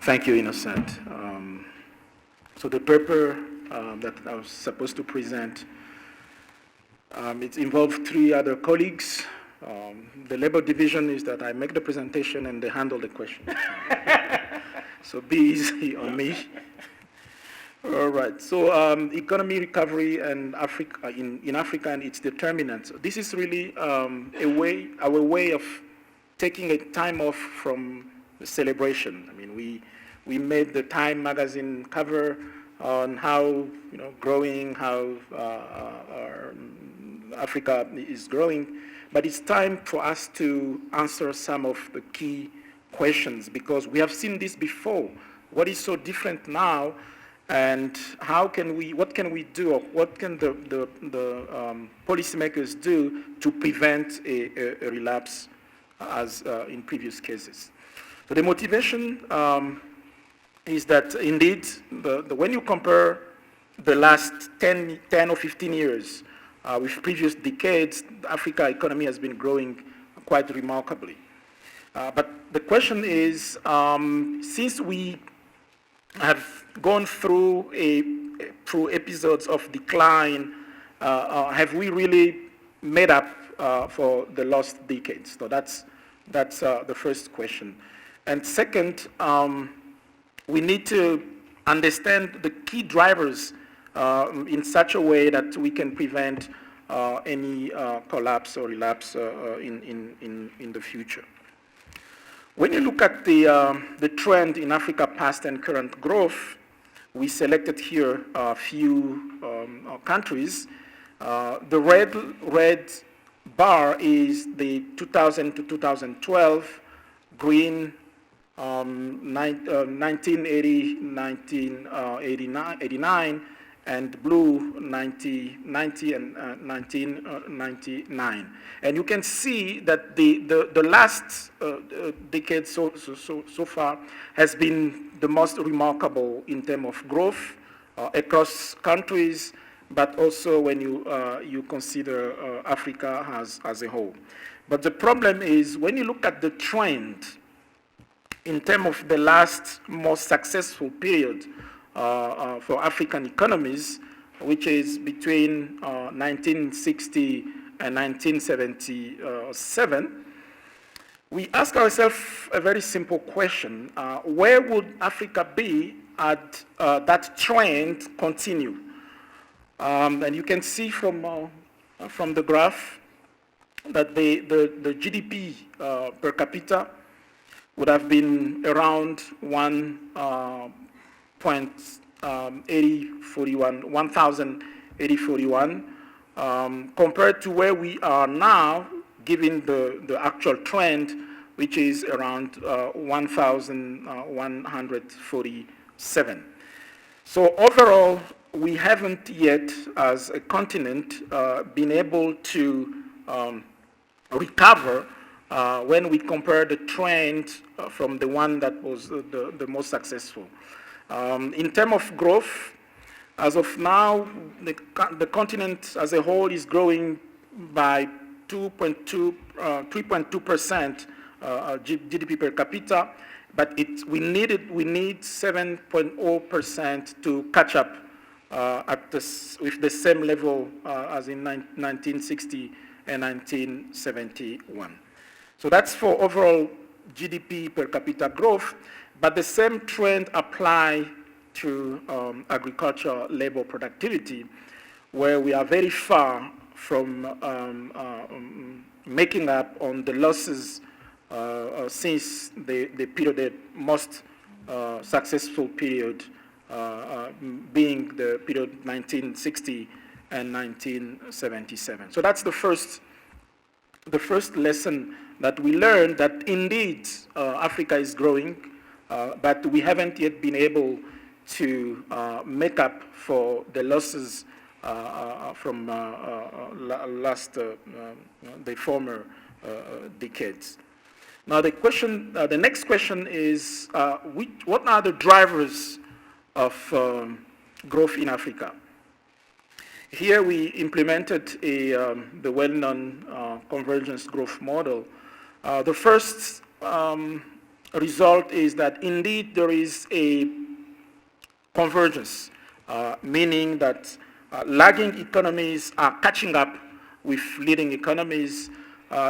Thank you, Innocent. So the paper that I was supposed to present, it involved 3 other colleagues. The labor division is that I make the presentation and they handle the question. So be easy on me. All right, so economy recovery and Africa, in Africa and its determinants. This is really our way of taking a time off from the celebration. I mean, we made the Time magazine cover on how growing, how Africa is growing, but it's time for us to answer some of the key questions because we have seen this before. What is so different now? And what can we do, or what can the policymakers do to prevent a relapse as in previous cases? So the motivation is that indeed, when you compare the last 10 or 15 years with previous decades, the Africa economy has been growing quite remarkably. But the question is, since we have gone through episodes of decline, have we really made up for the lost decades? So that's the first question. And second, we need to understand the key drivers in such a way that we can prevent any collapse or relapse in the future. When you look at the trend in Africa past and current growth, we selected here a few countries. The red bar is the 2000 to 2012, green 1980, 1989, and blue 1990 and 1999. And you can see that the last decade so far has been the most remarkable in terms of growth across countries, but also when you consider Africa as a whole. But the problem is when you look at the trend in terms of the last most successful period for African economies, which is between 1960 and 1977, we ask ourselves a very simple question. Where would Africa be at that trend continue? And you can see from the graph that the GDP per capita would have been around 1,08041, compared to where we are now, given the actual trend, which is around 1,147. So overall, we haven't yet, as a continent, been able to recover when we compare the trend from the one that was the most successful. In terms of growth, as of now, the continent as a whole is growing by 3.2% GDP per capita, but we need 7.0% to catch up with the same level as in 1960 and 1971. So that's for overall GDP per capita growth, but the same trend apply to agricultural labor productivity, where we are very far from making up on the losses since the most successful period being the period 1960 and 1977. So that's the first lesson that we learned, that indeed Africa is growing, but we haven't yet been able to make up for the losses from the former decades. Now the next question is, what are the drivers of growth in Africa? Here we implemented the well-known convergence growth model. The first result is that indeed there is a convergence, meaning that lagging economies are catching up with leading economies.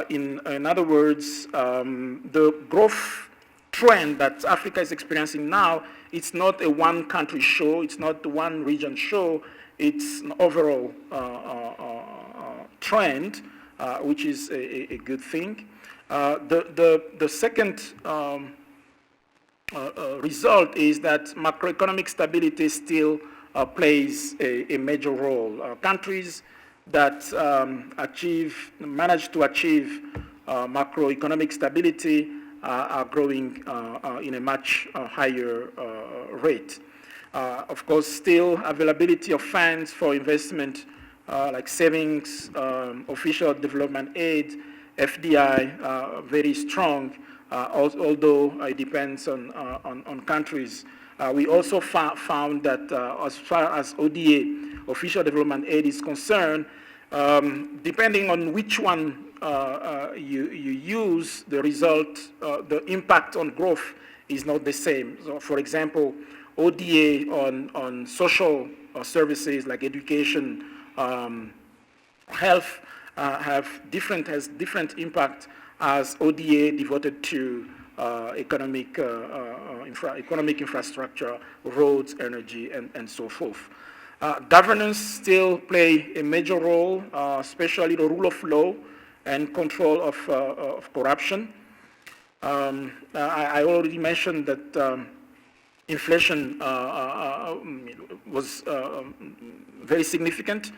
In other words, the growth trend that Africa is experiencing now, it's not a one-country show, it's not a one-region show, it's an overall trend, which is a good thing. The second result is that macroeconomic stability still plays a major role. Countries that manage to achieve macroeconomic stability are growing in a much higher rate. Of course, still availability of funds for investment like savings, official development aid, FDI, very strong, although it depends on countries. We also found that as far as ODA, official development aid, is concerned, depending on which one you use, the result, the impact on growth is not the same. So, for example, ODA on social services like education, health, has different impact as ODA devoted to economic infrastructure, roads, energy, and so forth. Governance still play a major role, especially the rule of law and control of corruption. I already mentioned that inflation was very significant,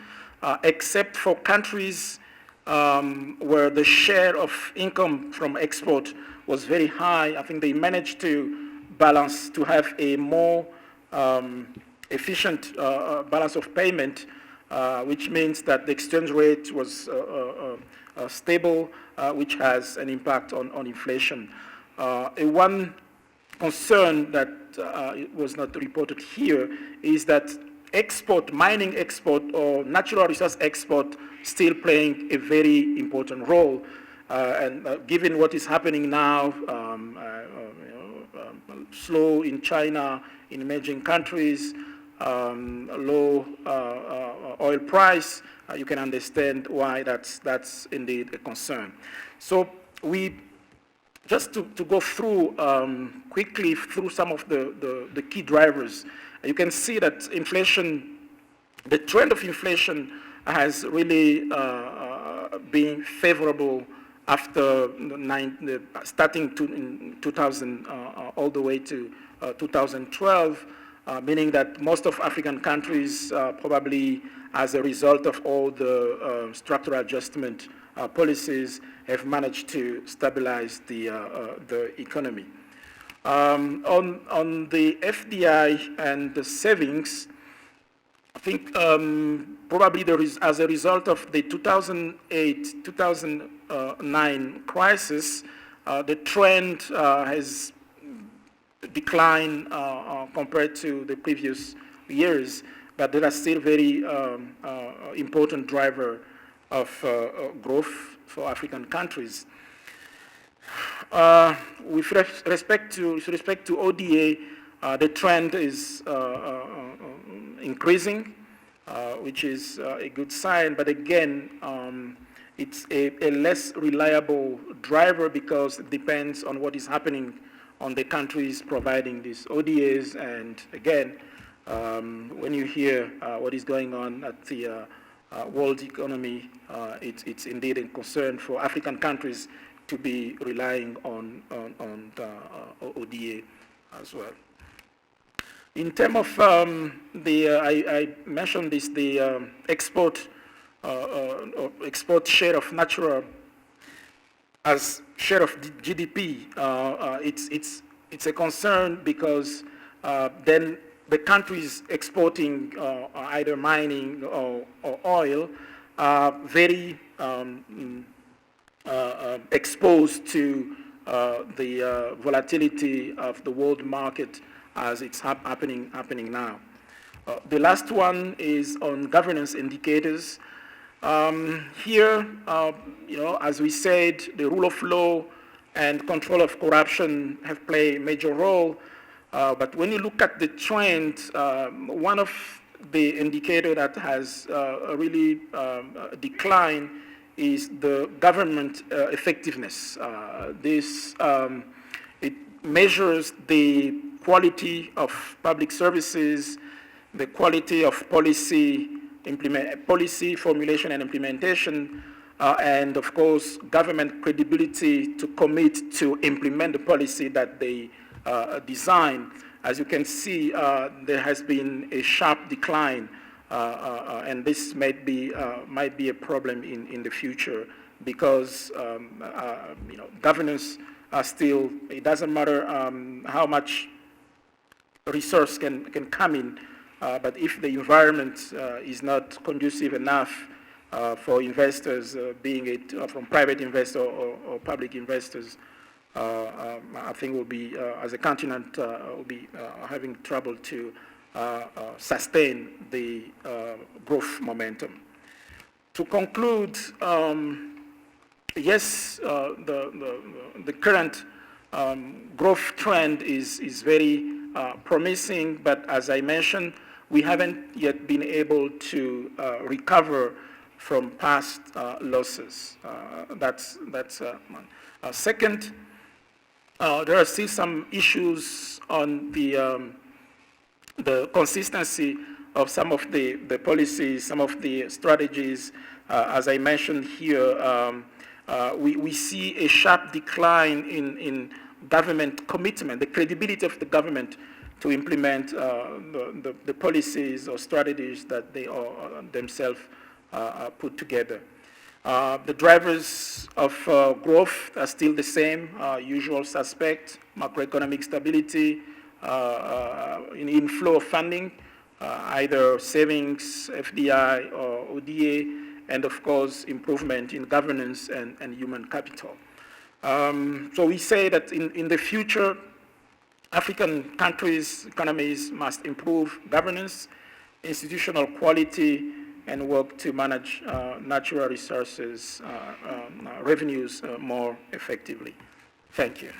except for countries where the share of income from export was very high. I think they managed to balance, to have a more efficient balance of payment, which means that the exchange rate was stable, which has an impact on inflation. One concern that was not reported here is that mining export or natural resource export still playing a very important role. And given what is happening now, slow in China, in emerging countries, low oil price, you can understand why that's indeed a concern. So we, just to go through quickly through some of the key drivers, you can see that inflation, the trend of inflation has really been favorable after starting in 2000 all the way to 2012, meaning that most of African countries probably as a result of all the structural adjustment policies have managed to stabilize the economy. On the FDI and the savings, I think probably there is, as a result of the 2008-2009 crisis, the trend has declined compared to the previous years, but they are still very important driver of growth for African countries. With respect to ODA, the trend is increasing, which is a good sign. But again, it's a less reliable driver because it depends on what is happening on the countries providing these ODAs. And again, when you hear what is going on at the world economy, it's indeed a concern for African countries to be relying on ODA as well. In terms of I mentioned this, the export share of natural as share of GDP. It's a concern because then the countries exporting either mining or oil are very exposed to the volatility of the world market as it's happening now. The last one is on governance indicators. Here, as we said, the rule of law and control of corruption have played a major role. But when you look at the trend, one of the indicators that has really declined is the government effectiveness. It measures the quality of public services, the quality of policy formulation and implementation, and of course, government credibility to commit to implement the policy that they design. As you can see, there has been a sharp decline, and this might be a problem in the future because governance are still. It doesn't matter how much resource can come in, but if the environment is not conducive enough for investors, being it from private investors or public investors, I think we'll be, as a continent, will be having trouble to sustain the growth momentum. To conclude, yes, the current growth trend is very promising, but as I mentioned, we haven't yet been able to recover from past losses. That's one. Second, there are still some issues on the consistency of some of the policies, some of the strategies. As I mentioned here, we see a sharp decline in government commitment, the credibility of the government to implement the policies or strategies that they themselves put together. The drivers of growth are still the same, usual suspects: macroeconomic stability, inflow of funding, either savings, FDI, or ODA, and of course, improvement in governance and human capital. So we say that in the future, African countries' economies must improve governance, institutional quality, and work to manage natural resources, revenues more effectively. Thank you.